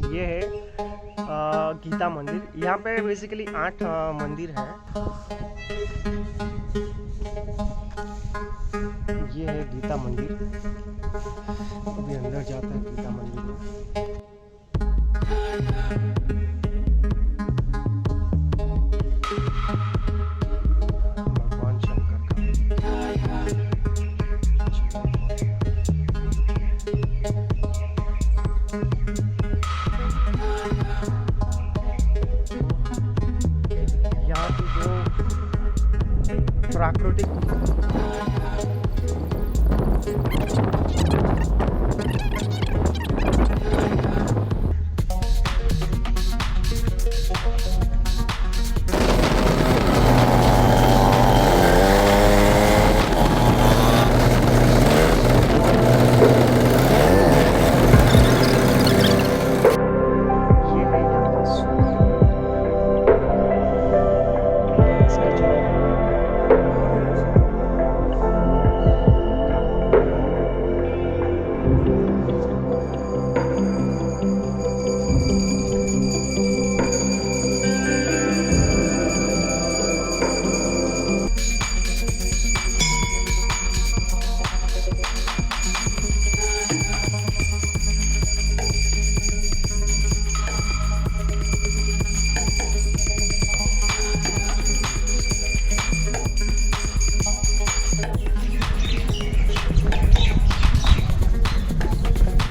ये है गीता मंदिर। यहाँ पे बेसिकली 8 मंदिर है। ये है गीता मंदिर। अभी अंदर जाते हैं गीता मंदिर में। भगवान शंकर का यहाँ की जो प्राकृतिक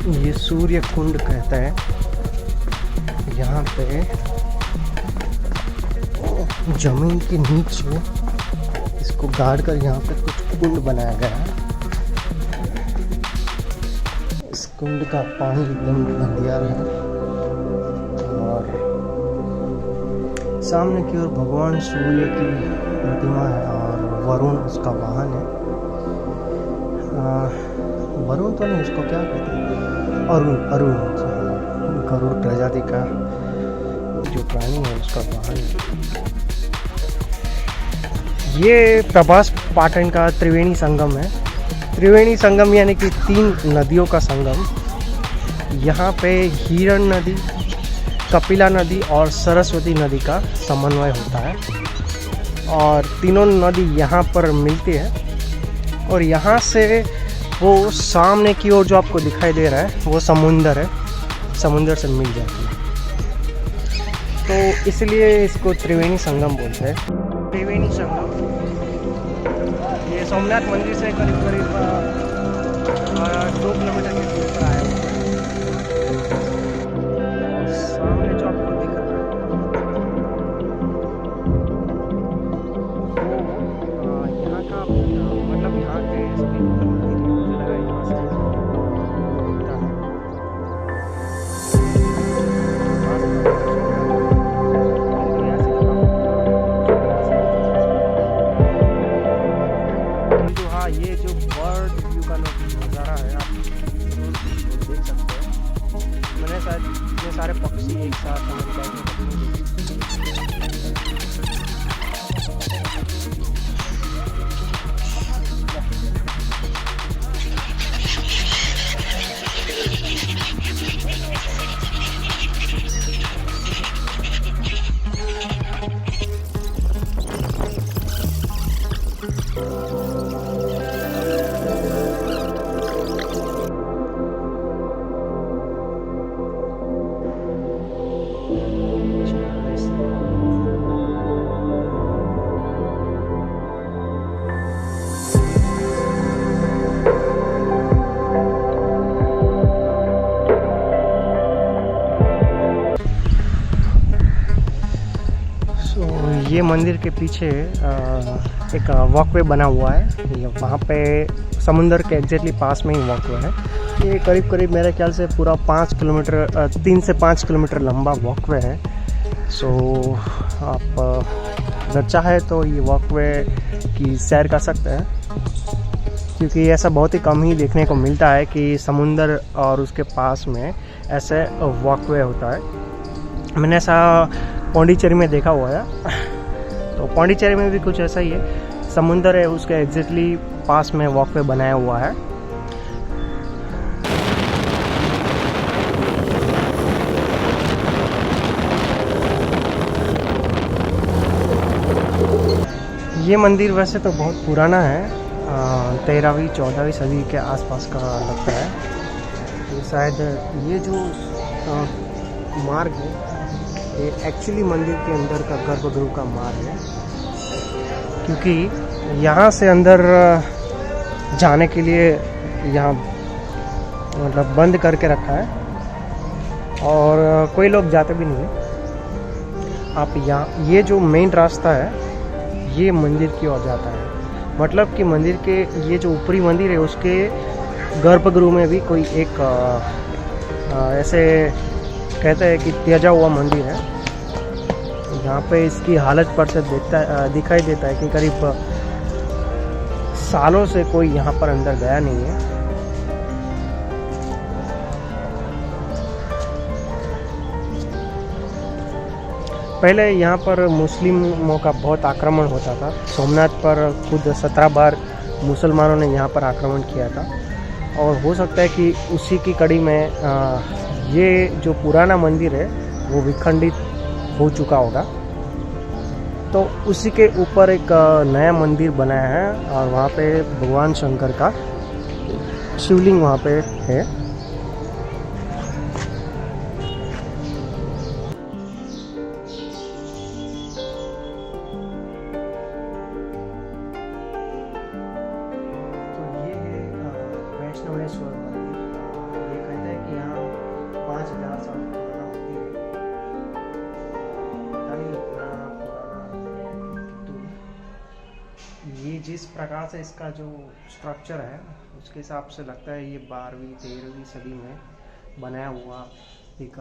ये सूर्य कुंड कहता है। यहाँ पे जमीन के नीचे इसको गाड़ कर यहाँ पे कुछ कुंड बनाया गया है। इस कुंड का पानी एकदम बंदियार है और सामने की ओर भगवान सूर्य की प्रतिमा है और वरुण उसका वाहन है। वरुण तो नहीं, इसको क्या कहते हैं, अरुण गरुड़ प्रजाति का जो प्राणी है उसका वाहन है। ये प्रभास पाटन का त्रिवेणी संगम है। त्रिवेणी संगम यानी कि 3 नदियों का संगम। यहाँ पे हिरण नदी, कपिला नदी और सरस्वती नदी का समन्वय होता है और तीनों नदी यहाँ पर मिलती है। और यहाँ से वो सामने की ओर जो आपको दिखाई दे रहा है वो समुंदर है, समुंदर से मिल जाती है, तो इसलिए इसको त्रिवेणी संगम बोलते हैं। त्रिवेणी संगम ये सोमनाथ मंदिर से करीब 2 किलोमीटर के दूर पर आया हुआ है। सामने जो आपको दिख रहा है वो यहाँ का मतलब यहाँ के ये जो बर्ड व्यू का नज़ारा है आप देख सकते हैं। मैंने शायद ये सारे पक्षी एक साथ ये मंदिर के पीछे एक वॉकवे बना हुआ है। वहाँ पे समुंदर के एग्जैक्टली पास में ही वॉकवे है। ये करीब करीब मेरे ख्याल से पूरा 5 किलोमीटर 3 से 5 किलोमीटर लंबा वॉकवे है। सो आप अगर चाहे तो ये वॉकवे की सैर कर सकते हैं, क्योंकि ऐसा बहुत ही कम ही देखने को मिलता है कि समुंदर और उसके पास में ऐसे वॉकवे होता है। मैंने ऐसा पौंडीचेरी में देखा हुआ है। तो पौंडीचेरी में भी कुछ ऐसा ही है, समुंदर है उसके एग्जैक्टली पास में वॉकवे बनाया हुआ है। ये मंदिर वैसे तो बहुत पुराना है, 13वीं 14वीं सदी के आसपास का लगता है। ये शायद ये जो मार्ग है ये एक्चुअली मंदिर के अंदर का गर्भगृह का मार्ग है, क्योंकि यहाँ से अंदर जाने के लिए यहाँ मतलब बंद करके रखा है और कोई लोग जाते भी नहीं है। आप यहाँ ये जो मेन रास्ता है ये मंदिर की ओर जाता है, मतलब कि मंदिर के ये जो ऊपरी मंदिर है उसके गर्भगृह में भी कोई एक ऐसे कहते हैं कि त्याजा हुआ मंदिर है। यहाँ पे इसकी हालत पर से दिखाई देता है कि करीब सालों से कोई यहाँ पर अंदर गया नहीं है। पहले यहाँ पर मुस्लिमों का बहुत आक्रमण होता था। सोमनाथ पर खुद 17 बार मुसलमानों ने यहाँ पर आक्रमण किया था और हो सकता है कि उसी की कड़ी में ये जो पुराना मंदिर है वो विखंडित हो चुका होगा। तो उसी के ऊपर एक नया मंदिर बनाया है और वहाँ पे भगवान शंकर का शिवलिंग वहाँ पे है। वैष्णवेश्वर मंदिर, ये कहते हैं कि यहाँ 5000 साल पुराना मंदिर है। पता नहीं इतना पुराना, तो ये जिस प्रकार से इसका जो स्ट्रक्चर है उसके हिसाब से लगता है ये 12वीं 13वीं सदी में बनाया हुआ एक।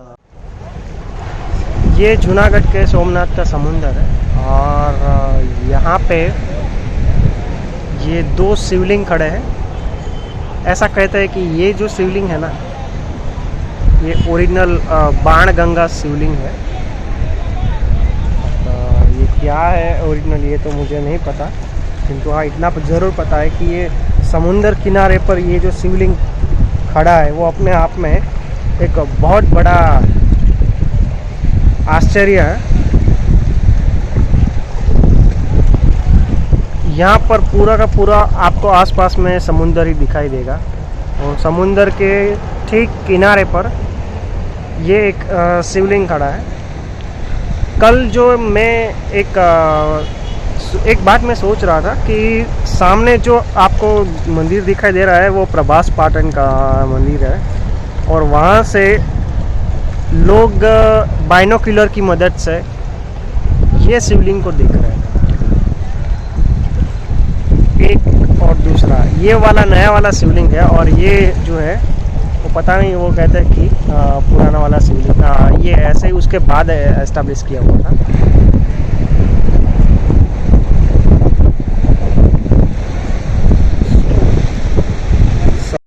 ये जूनागढ़ के सोमनाथ का समुंदर है और यहाँ पे ये 2 शिवलिंग खड़े हैं। ऐसा कहते हैं कि ये जो शिवलिंग है ना ये ओरिजिनल बाण गंगा शिवलिंग है। ये क्या है ओरिजिनल ये तो मुझे नहीं पता, किंतु हाँ इतना ज़रूर पता है कि ये समुंदर किनारे पर ये जो शिवलिंग खड़ा है वो अपने आप में एक बहुत बड़ा आश्चर्य है। यहाँ पर पूरा का पूरा आपको आसपास में समुंदर ही दिखाई देगा और समुंदर के ठीक किनारे पर ये एक शिवलिंग खड़ा है। कल जो मैं एक बात मैं सोच रहा था कि सामने जो आपको मंदिर दिखाई दे रहा है वो प्रभास पाटन का मंदिर है और वहाँ से लोग बाइनोक्यूलर की मदद से ये शिवलिंग को देख रहे हैं। एक और दूसरा ये वाला नया वाला शिवलिंग है और ये जो है वो पता नहीं, वो कहते हैं कि पुराना वाला शिवलिंग ये ऐसे ही उसके बाद एस्टेब्लिश किया हुआ था।